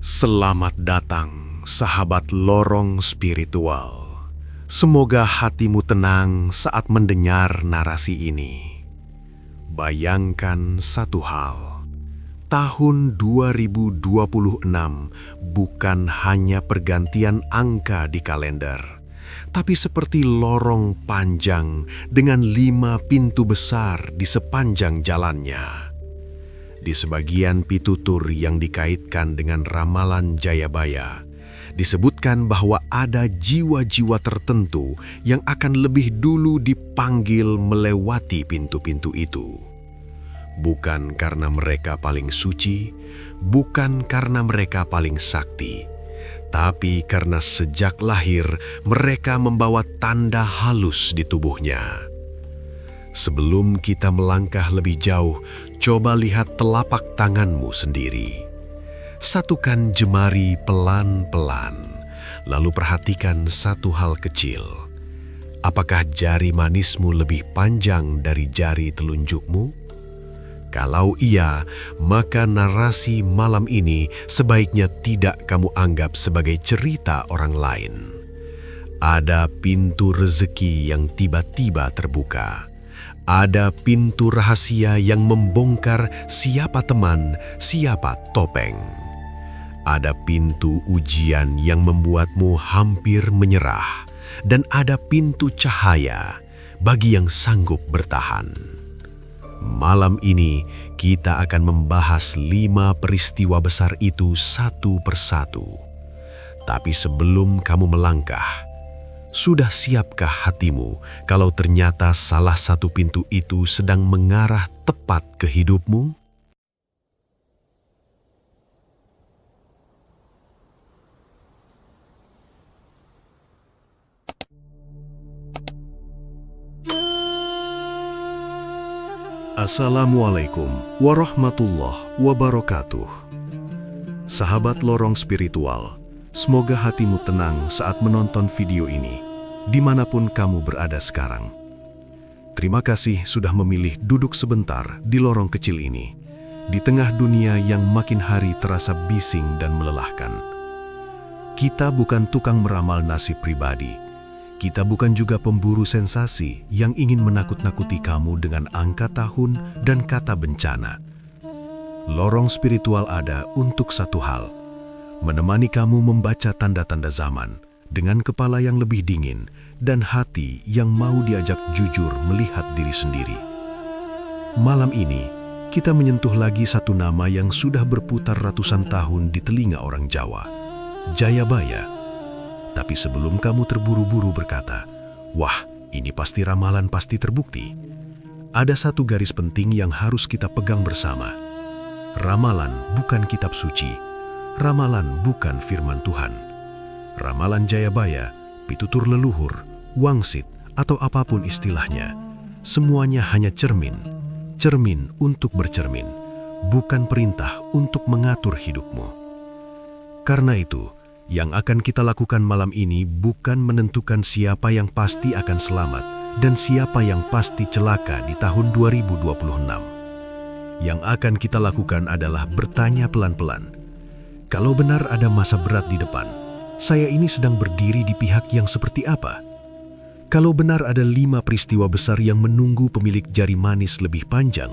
Selamat datang, sahabat lorong spiritual. Semoga hatimu tenang saat mendengar narasi ini. Bayangkan satu hal, tahun 2026 bukan hanya pergantian angka di kalender, tapi seperti lorong panjang dengan 5 pintu besar di sepanjang jalannya. Di sebagian pitutur yang dikaitkan dengan ramalan Jayabaya, disebutkan bahwa ada jiwa-jiwa tertentu yang akan lebih dulu dipanggil melewati pintu-pintu itu. Bukan karena mereka paling suci, bukan karena mereka paling sakti, tapi karena sejak lahir mereka membawa tanda halus di tubuhnya. Sebelum kita melangkah lebih jauh, coba lihat telapak tanganmu sendiri. Satukan jemari pelan-pelan, lalu perhatikan satu hal kecil. Apakah jari manismu lebih panjang dari jari telunjukmu? Kalau iya, maka narasi malam ini sebaiknya tidak kamu anggap sebagai cerita orang lain. Ada pintu rezeki yang tiba-tiba terbuka. Ada pintu rahasia yang membongkar siapa teman, siapa topeng. Ada pintu ujian yang membuatmu hampir menyerah. Dan ada pintu cahaya bagi yang sanggup bertahan. Malam ini kita akan membahas 5 peristiwa besar itu satu persatu. Tapi sebelum kamu melangkah, sudah siapkah hatimu kalau ternyata salah satu pintu itu sedang mengarah tepat ke hidupmu? Assalamualaikum warahmatullahi wabarakatuh. Sahabat lorong spiritual, semoga hatimu tenang saat menonton video ini, dimanapun kamu berada sekarang. Terima kasih sudah memilih duduk sebentar di lorong kecil ini, di tengah dunia yang makin hari terasa bising dan melelahkan. Kita bukan tukang meramal nasib pribadi. Kita bukan juga pemburu sensasi yang ingin menakut-nakuti kamu dengan angka tahun dan kata bencana. Lorong spiritual ada untuk satu hal, menemani kamu membaca tanda-tanda zaman dengan kepala yang lebih dingin dan hati yang mau diajak jujur melihat diri sendiri. Malam ini, kita menyentuh lagi satu nama yang sudah berputar ratusan tahun di telinga orang Jawa, Jayabaya. Tapi sebelum kamu terburu-buru berkata, "Wah, ini pasti ramalan, pasti terbukti," ada satu garis penting yang harus kita pegang bersama. Ramalan bukan kitab suci. Ramalan bukan firman Tuhan. Ramalan Jayabaya, pitutur leluhur, wangsit, atau apapun istilahnya, semuanya hanya cermin. Cermin untuk bercermin, bukan perintah untuk mengatur hidupmu. Karena itu, yang akan kita lakukan malam ini bukan menentukan siapa yang pasti akan selamat dan siapa yang pasti celaka di tahun 2026. Yang akan kita lakukan adalah bertanya pelan-pelan. Kalau benar ada masa berat di depan, saya ini sedang berdiri di pihak yang seperti apa? Kalau benar ada 5 peristiwa besar yang menunggu pemilik jari manis lebih panjang,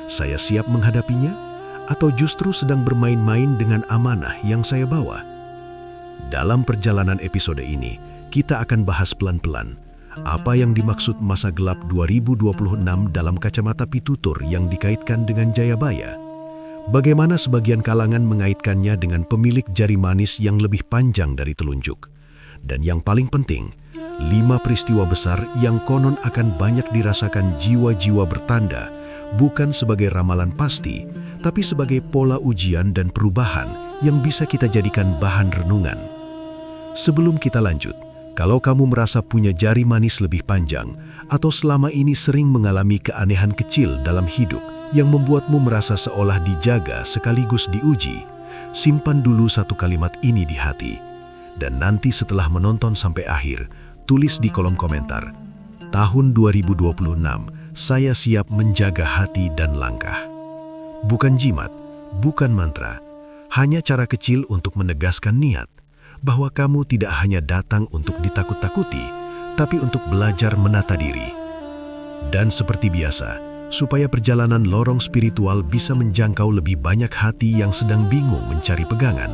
saya siap menghadapinya? Atau justru sedang bermain-main dengan amanah yang saya bawa? Dalam perjalanan episode ini, kita akan bahas pelan-pelan apa yang dimaksud masa gelap 2026 dalam kacamata pitutur yang dikaitkan dengan Jayabaya. Bagaimana sebagian kalangan mengaitkannya dengan pemilik jari manis yang lebih panjang dari telunjuk. Dan yang paling penting, 5 peristiwa besar yang konon akan banyak dirasakan jiwa-jiwa bertanda, bukan sebagai ramalan pasti, tapi sebagai pola ujian dan perubahan yang bisa kita jadikan bahan renungan. Sebelum kita lanjut, kalau kamu merasa punya jari manis lebih panjang atau selama ini sering mengalami keanehan kecil dalam hidup yang membuatmu merasa seolah dijaga sekaligus diuji, simpan dulu satu kalimat ini di hati. Dan nanti setelah menonton sampai akhir, tulis di kolom komentar, "Tahun 2026, saya siap menjaga hati dan langkah." Bukan jimat, bukan mantra, Hanya cara kecil untuk menegaskan niat bahwa kamu tidak hanya datang untuk ditakut-takuti, tapi untuk belajar menata diri. Dan seperti biasa, supaya perjalanan lorong spiritual bisa menjangkau lebih banyak hati yang sedang bingung mencari pegangan,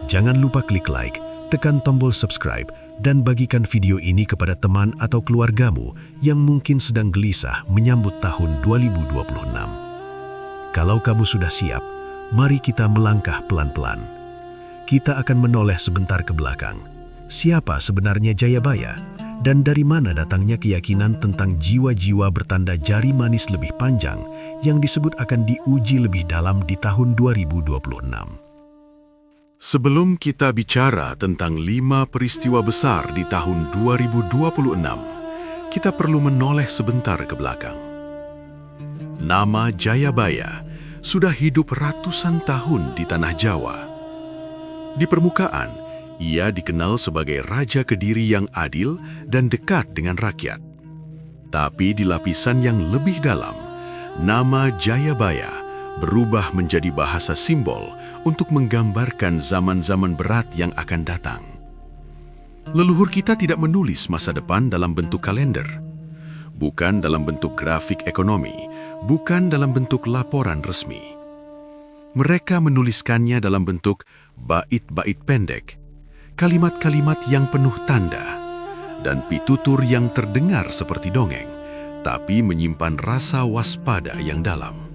jangan lupa klik like, tekan tombol subscribe, dan bagikan video ini kepada teman atau keluargamu yang mungkin sedang gelisah menyambut tahun 2026. Kalau kamu sudah siap, mari kita melangkah pelan-pelan. Kita akan menoleh sebentar ke belakang. Siapa sebenarnya Jayabaya? Dan dari mana datangnya keyakinan tentang jiwa-jiwa bertanda jari manis lebih panjang yang disebut akan diuji lebih dalam di tahun 2026? Sebelum kita bicara tentang 5 peristiwa besar di tahun 2026, kita perlu menoleh sebentar ke belakang. Nama Jayabaya sudah hidup ratusan tahun di tanah Jawa. Di permukaan, ia dikenal sebagai Raja Kediri yang adil dan dekat dengan rakyat. Tapi di lapisan yang lebih dalam, nama Jayabaya berubah menjadi bahasa simbol untuk menggambarkan zaman-zaman berat yang akan datang. Leluhur kita tidak menulis masa depan dalam bentuk kalender, bukan dalam bentuk grafik ekonomi, bukan dalam bentuk laporan resmi. Mereka menuliskannya dalam bentuk bait-bait pendek, kalimat-kalimat yang penuh tanda, dan pitutur yang terdengar seperti dongeng, tapi menyimpan rasa waspada yang dalam.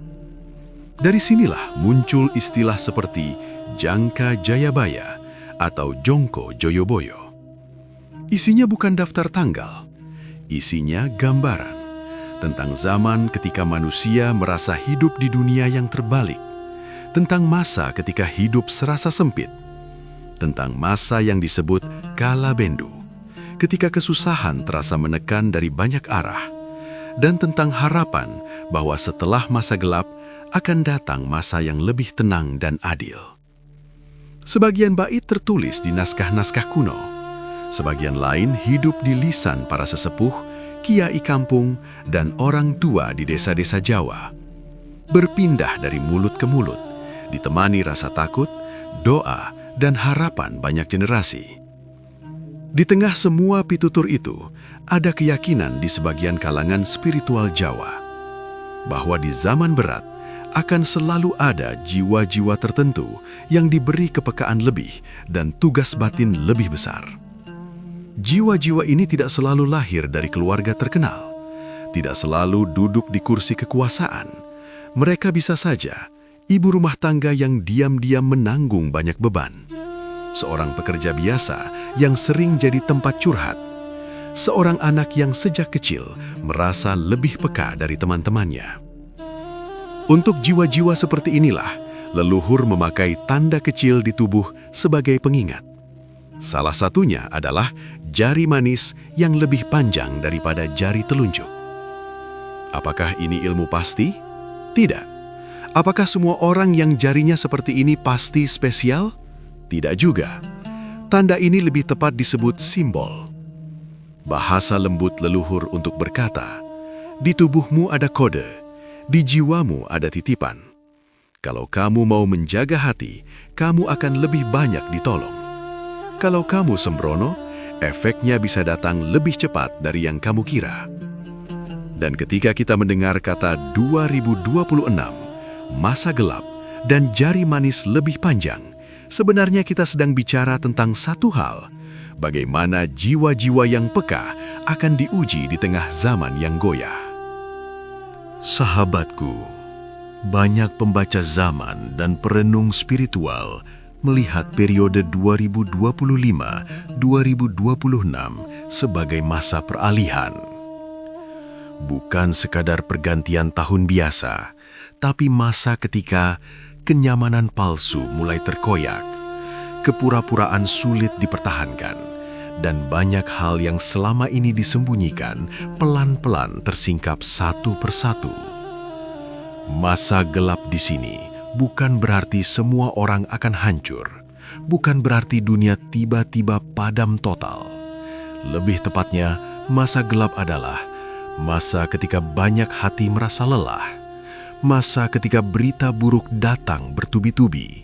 Dari sinilah muncul istilah seperti Jangka Jayabaya atau Jongko Joyoboyo. Isinya bukan daftar tanggal, isinya gambaran tentang zaman ketika manusia merasa hidup di dunia yang terbalik, tentang masa ketika hidup serasa sempit, tentang masa yang disebut kala bendu, ketika kesusahan terasa menekan dari banyak arah, dan tentang harapan bahwa setelah masa gelap akan datang masa yang lebih tenang dan adil. Sebagian bait tertulis di naskah-naskah kuno, sebagian lain hidup di lisan para sesepuh, kiai kampung, dan orang tua di desa-desa Jawa. Berpindah dari mulut ke mulut, ditemani rasa takut, doa, dan harapan banyak generasi. Di tengah semua pitutur itu, ada keyakinan di sebagian kalangan spiritual Jawa, bahwa di zaman berat akan selalu ada jiwa-jiwa tertentu yang diberi kepekaan lebih dan tugas batin lebih besar. Jiwa-jiwa ini tidak selalu lahir dari keluarga terkenal, tidak selalu duduk di kursi kekuasaan. Mereka bisa saja ibu rumah tangga yang diam-diam menanggung banyak beban, seorang pekerja biasa yang sering jadi tempat curhat, seorang anak yang sejak kecil merasa lebih peka dari teman-temannya. Untuk jiwa-jiwa seperti inilah, leluhur memakai tanda kecil di tubuh sebagai pengingat. Salah satunya adalah jari manis yang lebih panjang daripada jari telunjuk. Apakah ini ilmu pasti? Tidak. Apakah semua orang yang jarinya seperti ini pasti spesial? Tidak juga. Tanda ini lebih tepat disebut simbol. Bahasa lembut leluhur untuk berkata, di tubuhmu ada kode, di jiwamu ada titipan. Kalau kamu mau menjaga hati, kamu akan lebih banyak ditolong. Kalau kamu sembrono, efeknya bisa datang lebih cepat dari yang kamu kira. Dan ketika kita mendengar kata 2026, masa gelap, dan jari manis lebih panjang, sebenarnya kita sedang bicara tentang satu hal, bagaimana jiwa-jiwa yang peka akan diuji di tengah zaman yang goyah. Sahabatku, banyak pembaca zaman dan perenung spiritual melihat periode 2025-2026 sebagai masa peralihan. Bukan sekadar pergantian tahun biasa, tapi masa ketika kenyamanan palsu mulai terkoyak, kepura-puraan sulit dipertahankan, dan banyak hal yang selama ini disembunyikan pelan-pelan tersingkap satu persatu. Masa gelap di sini bukan berarti semua orang akan hancur, bukan berarti dunia tiba-tiba padam total. Lebih tepatnya, masa gelap adalah masa ketika banyak hati merasa lelah, masa ketika berita buruk datang bertubi-tubi,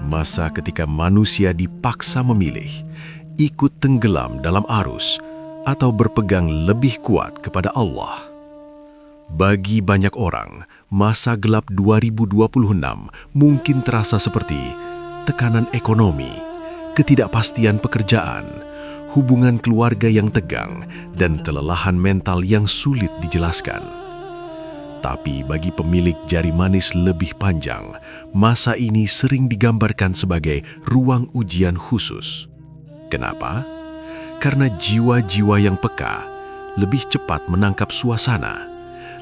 Masa ketika manusia dipaksa memilih, ikut tenggelam dalam arus, atau berpegang lebih kuat kepada Allah. Bagi banyak orang, masa gelap 2026 mungkin terasa seperti tekanan ekonomi, ketidakpastian pekerjaan, hubungan keluarga yang tegang, dan kelelahan mental yang sulit dijelaskan. Tapi bagi pemilik jari manis lebih panjang, masa ini sering digambarkan sebagai ruang ujian khusus. Kenapa? Karena jiwa-jiwa yang peka lebih cepat menangkap suasana,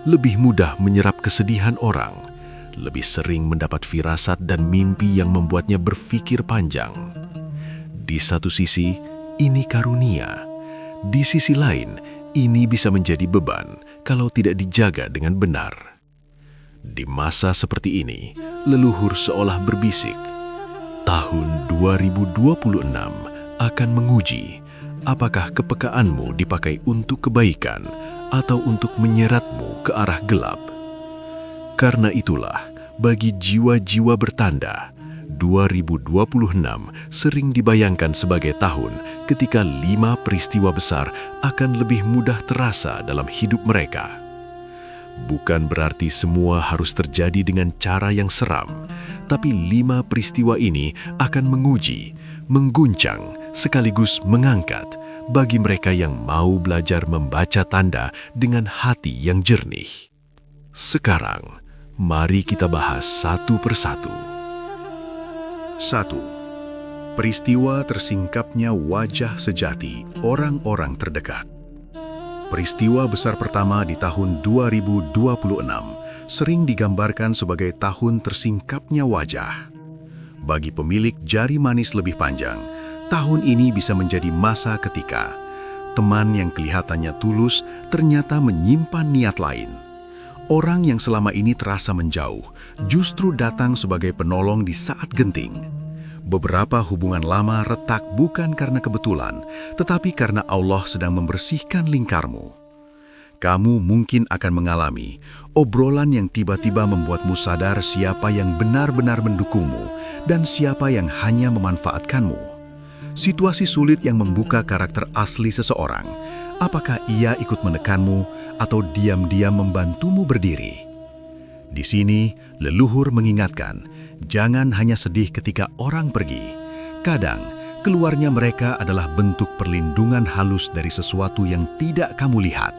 lebih mudah menyerap kesedihan orang, lebih sering mendapat firasat dan mimpi yang membuatnya berpikir panjang. Di satu sisi, ini karunia. Di sisi lain, ini bisa menjadi beban kalau tidak dijaga dengan benar. Di masa seperti ini, leluhur seolah berbisik, tahun 2026 akan menguji apakah kepekaanmu dipakai untuk kebaikan atau untuk menyeratmu ke arah gelap. Karena itulah, bagi jiwa-jiwa bertanda, 2026 sering dibayangkan sebagai tahun ketika 5 peristiwa besar akan lebih mudah terasa dalam hidup mereka. Bukan berarti semua harus terjadi dengan cara yang seram, tapi 5 peristiwa ini akan menguji, mengguncang, sekaligus mengangkat bagi mereka yang mau belajar membaca tanda dengan hati yang jernih. Sekarang, mari kita bahas satu persatu. 1. Peristiwa tersingkapnya wajah sejati orang-orang terdekat. Peristiwa besar pertama di tahun 2026 sering digambarkan sebagai tahun tersingkapnya wajah. Bagi pemilik jari manis lebih panjang, tahun ini bisa menjadi masa ketika teman yang kelihatannya tulus ternyata menyimpan niat lain. Orang yang selama ini terasa menjauh justru datang sebagai penolong di saat genting. Beberapa hubungan lama retak bukan karena kebetulan, tetapi karena Allah sedang membersihkan lingkarmu. Kamu mungkin akan mengalami obrolan yang tiba-tiba membuatmu sadar siapa yang benar-benar mendukungmu dan siapa yang hanya memanfaatkanmu. Situasi sulit yang membuka karakter asli seseorang. Apakah ia ikut menekanmu atau diam-diam membantumu berdiri? Di sini, leluhur mengingatkan, jangan hanya sedih ketika orang pergi. Kadang, keluarnya mereka adalah bentuk perlindungan halus dari sesuatu yang tidak kamu lihat.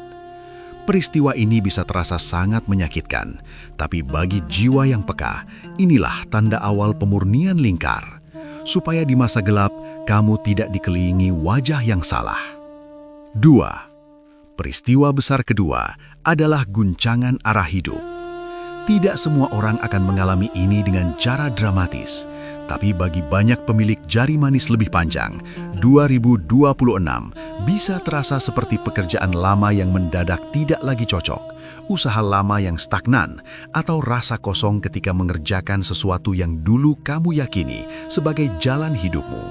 Peristiwa ini bisa terasa sangat menyakitkan, tapi bagi jiwa yang peka, inilah tanda awal pemurnian lingkar. Supaya di masa gelap, kamu tidak dikelilingi wajah yang salah. 2. Peristiwa besar kedua adalah guncangan arah hidup. Tidak semua orang akan mengalami ini dengan cara dramatis, tapi bagi banyak pemilik jari manis lebih panjang, 2026 bisa terasa seperti pekerjaan lama yang mendadak tidak lagi cocok, usaha lama yang stagnan, atau rasa kosong ketika mengerjakan sesuatu yang dulu kamu yakini sebagai jalan hidupmu.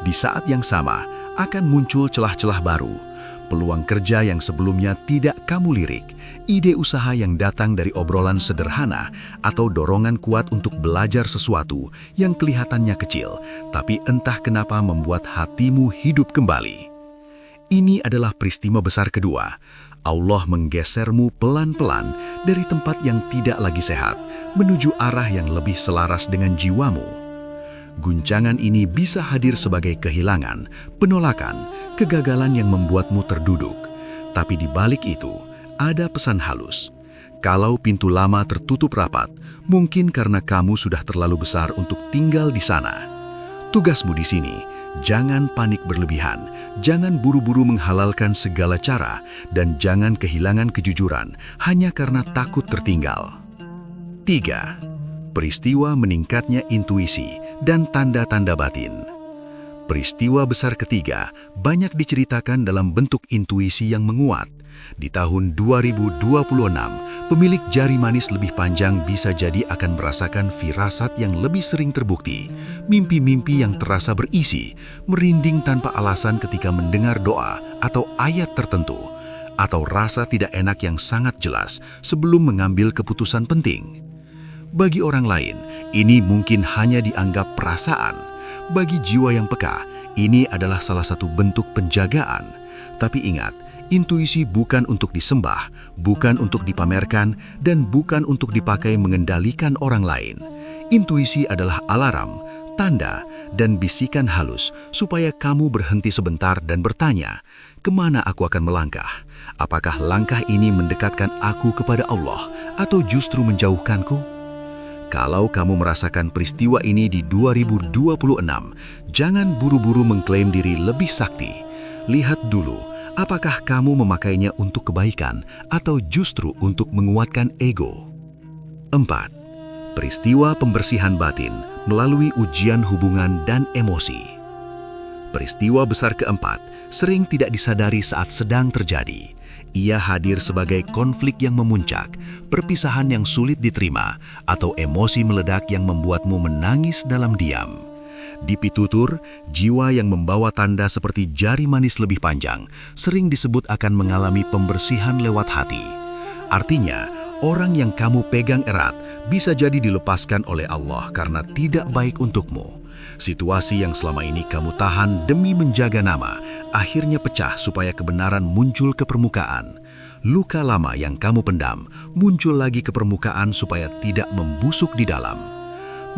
Di saat yang sama, akan muncul celah-celah baru, peluang kerja yang sebelumnya tidak kamu lirik, ide usaha yang datang dari obrolan sederhana, atau dorongan kuat untuk belajar sesuatu yang kelihatannya kecil, tapi entah kenapa membuat hatimu hidup kembali. Ini adalah peristiwa besar kedua. Allah menggesermu pelan-pelan dari tempat yang tidak lagi sehat, menuju arah yang lebih selaras dengan jiwamu. Guncangan ini bisa hadir sebagai kehilangan, penolakan, kegagalan yang membuatmu terduduk. Tapi di balik itu, ada pesan halus. Kalau pintu lama tertutup rapat, mungkin karena kamu sudah terlalu besar untuk tinggal di sana. Tugasmu di sini, jangan panik berlebihan, jangan buru-buru menghalalkan segala cara, dan jangan kehilangan kejujuran hanya karena takut tertinggal. 3. Peristiwa meningkatnya intuisi dan tanda-tanda batin. Peristiwa besar ketiga banyak diceritakan dalam bentuk intuisi yang menguat. Di tahun 2026, pemilik jari manis lebih panjang bisa jadi akan merasakan firasat yang lebih sering terbukti, mimpi-mimpi yang terasa berisi, merinding tanpa alasan ketika mendengar doa atau ayat tertentu, atau rasa tidak enak yang sangat jelas sebelum mengambil keputusan penting. Bagi orang lain, ini mungkin hanya dianggap perasaan. Bagi jiwa yang peka, ini adalah salah satu bentuk penjagaan. Tapi ingat, intuisi bukan untuk disembah, bukan untuk dipamerkan, dan bukan untuk dipakai mengendalikan orang lain. Intuisi adalah alarm, tanda, dan bisikan halus supaya kamu berhenti sebentar dan bertanya, kemana aku akan melangkah? Apakah langkah ini mendekatkan aku kepada Allah atau justru menjauhkanku? Kalau kamu merasakan peristiwa ini di 2026, jangan buru-buru mengklaim diri lebih sakti. Lihat dulu, apakah kamu memakainya untuk kebaikan atau justru untuk menguatkan ego? 4. Peristiwa pembersihan batin melalui ujian hubungan dan emosi. Peristiwa besar keempat sering tidak disadari saat sedang terjadi. Ia hadir sebagai konflik yang memuncak, perpisahan yang sulit diterima, atau emosi meledak yang membuatmu menangis dalam diam. Di pitutur, jiwa yang membawa tanda seperti jari manis lebih panjang sering disebut akan mengalami pembersihan lewat hati. Artinya, orang yang kamu pegang erat bisa jadi dilepaskan oleh Allah karena tidak baik untukmu. Situasi yang selama ini kamu tahan demi menjaga nama, akhirnya pecah supaya kebenaran muncul ke permukaan. Luka lama yang kamu pendam muncul lagi ke permukaan supaya tidak membusuk di dalam.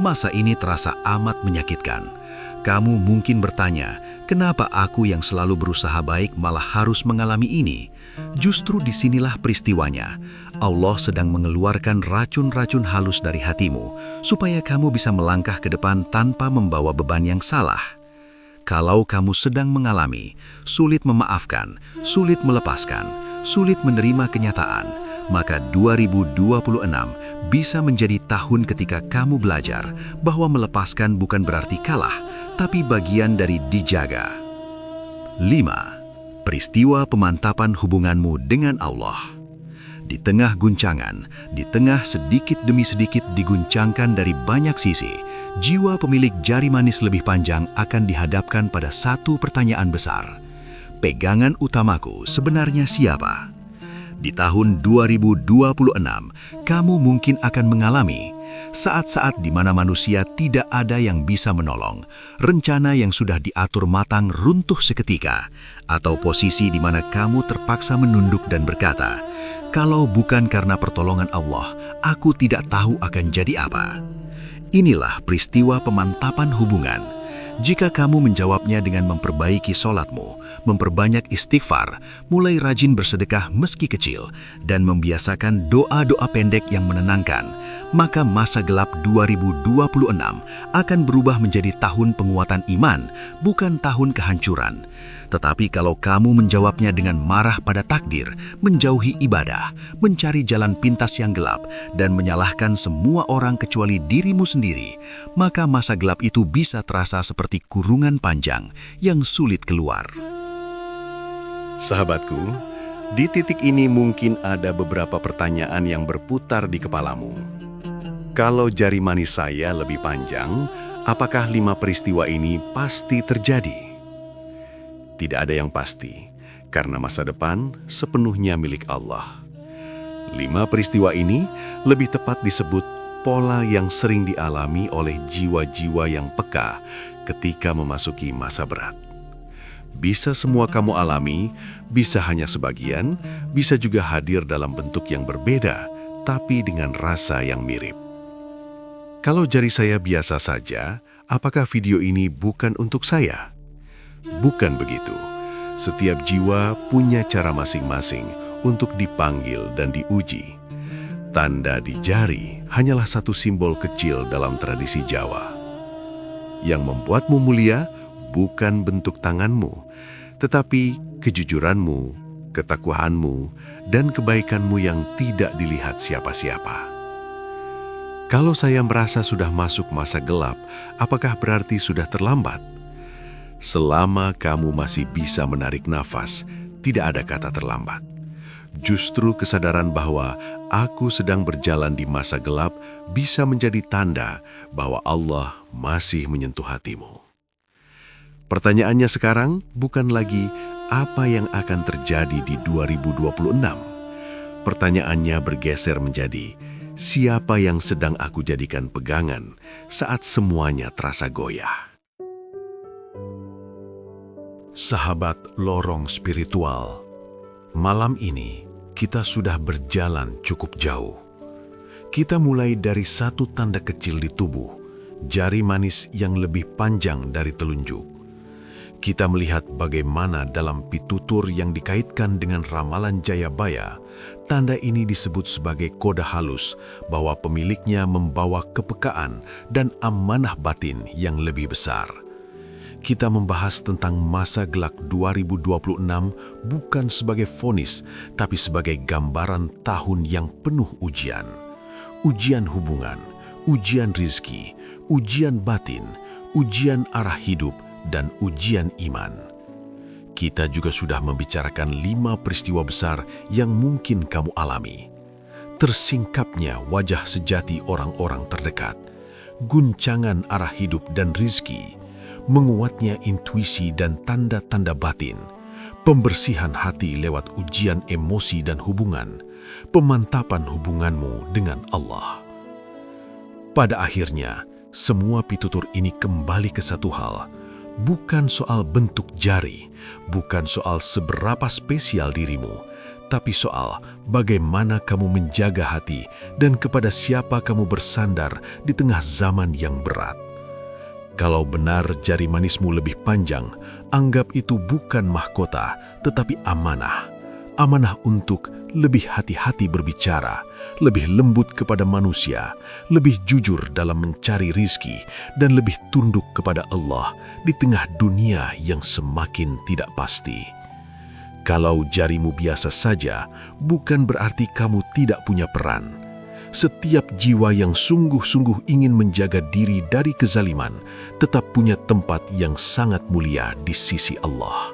Masa ini terasa amat menyakitkan. Kamu mungkin bertanya, kenapa aku yang selalu berusaha baik malah harus mengalami ini? Justru disinilah peristiwanya. Allah sedang mengeluarkan racun-racun halus dari hatimu, supaya kamu bisa melangkah ke depan tanpa membawa beban yang salah. Kalau kamu sedang mengalami, sulit memaafkan, sulit melepaskan, sulit menerima kenyataan, maka 2026 bisa menjadi tahun ketika kamu belajar bahwa melepaskan bukan berarti kalah, tapi bagian dari dijaga. 5. Peristiwa pemantapan hubunganmu dengan Allah. Di tengah guncangan, di tengah sedikit demi sedikit diguncangkan dari banyak sisi, jiwa pemilik jari manis lebih panjang akan dihadapkan pada satu pertanyaan besar. Pegangan utamaku sebenarnya siapa? Di tahun 2026, kamu mungkin akan mengalami saat-saat di mana manusia tidak ada yang bisa menolong, rencana yang sudah diatur matang runtuh seketika, atau posisi di mana kamu terpaksa menunduk dan berkata, kalau bukan karena pertolongan Allah, aku tidak tahu akan jadi apa. Inilah peristiwa pemantapan hubungan. Jika kamu menjawabnya dengan memperbaiki sholatmu, memperbanyak istighfar, mulai rajin bersedekah meski kecil, dan membiasakan doa-doa pendek yang menenangkan, maka masa gelap 2026 akan berubah menjadi tahun penguatan iman, bukan tahun kehancuran. Tetapi kalau kamu menjawabnya dengan marah pada takdir, menjauhi ibadah, mencari jalan pintas yang gelap, dan menyalahkan semua orang kecuali dirimu sendiri, maka masa gelap itu bisa terasa seperti kurungan panjang yang sulit keluar. Sahabatku, di titik ini mungkin ada beberapa pertanyaan yang berputar di kepalamu. Kalau jari manis saya lebih panjang, apakah 5 peristiwa ini pasti terjadi? Tidak ada yang pasti, karena masa depan sepenuhnya milik Allah. 5 peristiwa ini lebih tepat disebut pola yang sering dialami oleh jiwa-jiwa yang peka ketika memasuki masa berat. Bisa semua kamu alami, bisa hanya sebagian, bisa juga hadir dalam bentuk yang berbeda, tapi dengan rasa yang mirip. Kalau jari saya biasa saja, apakah video ini bukan untuk saya? Bukan begitu. Setiap jiwa punya cara masing-masing untuk dipanggil dan diuji. Tanda di jari hanyalah satu simbol kecil dalam tradisi Jawa. Yang membuatmu mulia bukan bentuk tanganmu, tetapi kejujuranmu, ketakwaanmu, dan kebaikanmu yang tidak dilihat siapa-siapa. Kalau saya merasa sudah masuk masa gelap, apakah berarti sudah terlambat? Selama kamu masih bisa menarik nafas, tidak ada kata terlambat. Justru kesadaran bahwa aku sedang berjalan di masa gelap bisa menjadi tanda bahwa Allah masih menyentuh hatimu. Pertanyaannya sekarang bukan lagi apa yang akan terjadi di 2026. Pertanyaannya bergeser menjadi Siapa yang sedang aku jadikan pegangan saat semuanya terasa goyah? Sahabat lorong spiritual, malam ini kita sudah berjalan cukup jauh. Kita mulai dari satu tanda kecil di tubuh, jari manis yang lebih panjang dari telunjuk. Kita melihat bagaimana dalam pitutur yang dikaitkan dengan ramalan Jayabaya, tanda ini disebut sebagai kode halus bahwa pemiliknya membawa kepekaan dan amanah batin yang lebih besar. Kita membahas tentang masa gelap 2026 bukan sebagai vonis, tapi sebagai gambaran tahun yang penuh ujian. Ujian hubungan, ujian rizki, ujian batin, ujian arah hidup, dan ujian iman. Kita juga sudah membicarakan 5 peristiwa besar yang mungkin kamu alami. Tersingkapnya wajah sejati orang-orang terdekat, guncangan arah hidup dan rizki, menguatnya intuisi dan tanda-tanda batin, pembersihan hati lewat ujian emosi dan hubungan, pemantapan hubunganmu dengan Allah. Pada akhirnya, semua pitutur ini kembali ke satu hal, bukan soal bentuk jari, bukan soal seberapa spesial dirimu, tapi soal bagaimana kamu menjaga hati dan kepada siapa kamu bersandar di tengah zaman yang berat. Kalau benar jari manismu lebih panjang, anggap itu bukan mahkota, tetapi amanah. Amanah untuk lebih hati-hati berbicara, lebih lembut kepada manusia, lebih jujur dalam mencari rizki, dan lebih tunduk kepada Allah di tengah dunia yang semakin tidak pasti. Kalau jarimu biasa saja, bukan berarti kamu tidak punya peran. Setiap jiwa yang sungguh-sungguh ingin menjaga diri dari kezaliman, tetap punya tempat yang sangat mulia di sisi Allah.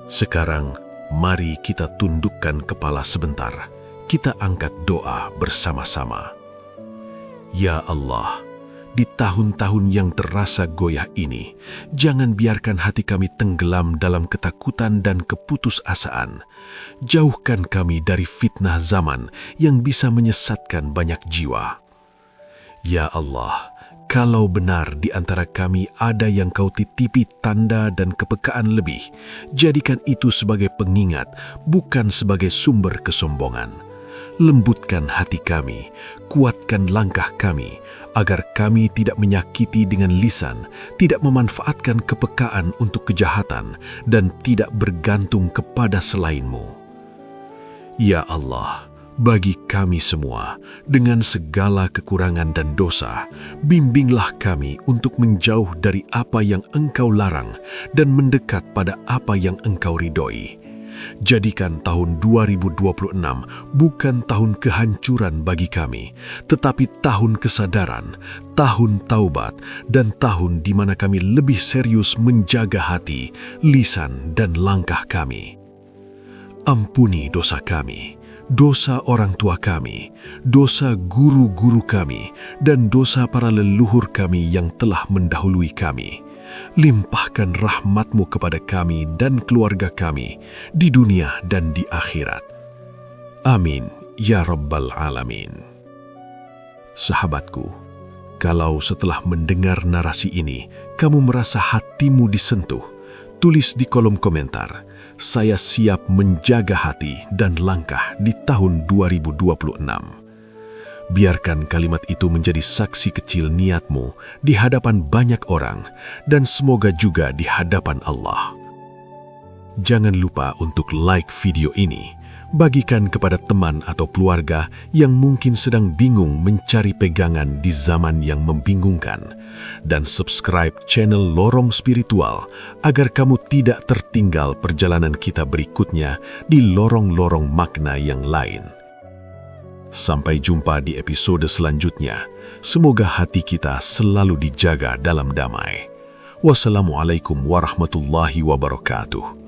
Sekarang, mari kita tundukkan kepala sebentar. Kita angkat doa bersama-sama. Ya Allah, di tahun-tahun yang terasa goyah ini, jangan biarkan hati kami tenggelam dalam ketakutan dan keputusasaan. Jauhkan kami dari fitnah zaman yang bisa menyesatkan banyak jiwa. Ya Allah, kalau benar di antara kami ada yang Kau titipi tanda dan kepekaan lebih, jadikan itu sebagai pengingat, bukan sebagai sumber kesombongan. Lembutkan hati kami, kuatkan langkah kami, agar kami tidak menyakiti dengan lisan, tidak memanfaatkan kepekaan untuk kejahatan, dan tidak bergantung kepada selain-Mu. Ya Allah, bagi kami semua, dengan segala kekurangan dan dosa, bimbinglah kami untuk menjauh dari apa yang Engkau larang dan mendekat pada apa yang Engkau ridhoi. Jadikan tahun 2026 bukan tahun kehancuran bagi kami, tetapi tahun kesadaran, tahun taubat, dan tahun di mana kami lebih serius menjaga hati, lisan, dan langkah kami. Ampuni dosa kami, dosa orang tua kami, dosa guru-guru kami, dan dosa para leluhur kami yang telah mendahului kami. Limpahkan rahmat-Mu kepada kami dan keluarga kami di dunia dan di akhirat. Amin, ya Rabbal Alamin. Sahabatku, kalau setelah mendengar narasi ini, kamu merasa hatimu disentuh, tulis di kolom komentar, saya siap menjaga hati dan langkah di tahun 2026. Biarkan kalimat itu menjadi saksi kecil niatmu di hadapan banyak orang dan semoga juga di hadapan Allah. Jangan lupa untuk like video ini, bagikan kepada teman atau keluarga yang mungkin sedang bingung mencari pegangan di zaman yang membingungkan, dan subscribe channel Lorong Spiritual agar kamu tidak tertinggal perjalanan kita berikutnya di lorong-lorong makna yang lain. Sampai jumpa di episode selanjutnya. Semoga hati kita selalu dijaga dalam damai. Wassalamualaikum warahmatullahi wabarakatuh.